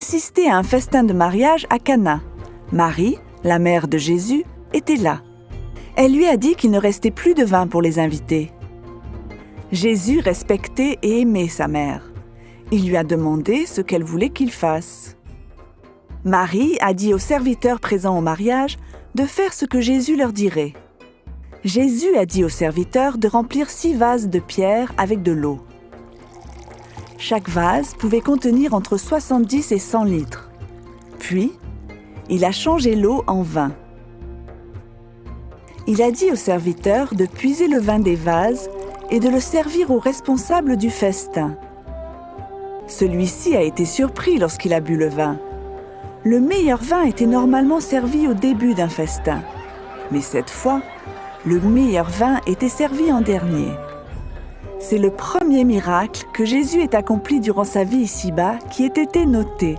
assisté à un festin de mariage à Cana. Marie, la mère de Jésus, était là. Elle lui a dit qu'il ne restait plus de vin pour les invités. Jésus respectait et aimait sa mère. Il lui a demandé ce qu'elle voulait qu'il fasse. Marie a dit aux serviteurs présents au mariage de faire ce que Jésus leur dirait. Jésus a dit aux serviteurs de remplir 6 vases de pierre avec de l'eau. Chaque vase pouvait contenir entre 70 et 100 litres. Puis, il a changé l'eau en vin. Il a dit aux serviteurs de puiser le vin des vases et de le servir aux responsables du festin. Celui-ci a été surpris lorsqu'il a bu le vin. Le meilleur vin était normalement servi au début d'un festin. Mais cette fois, le meilleur vin était servi en dernier. C'est le premier miracle que Jésus ait accompli durant sa vie ici-bas qui ait été noté.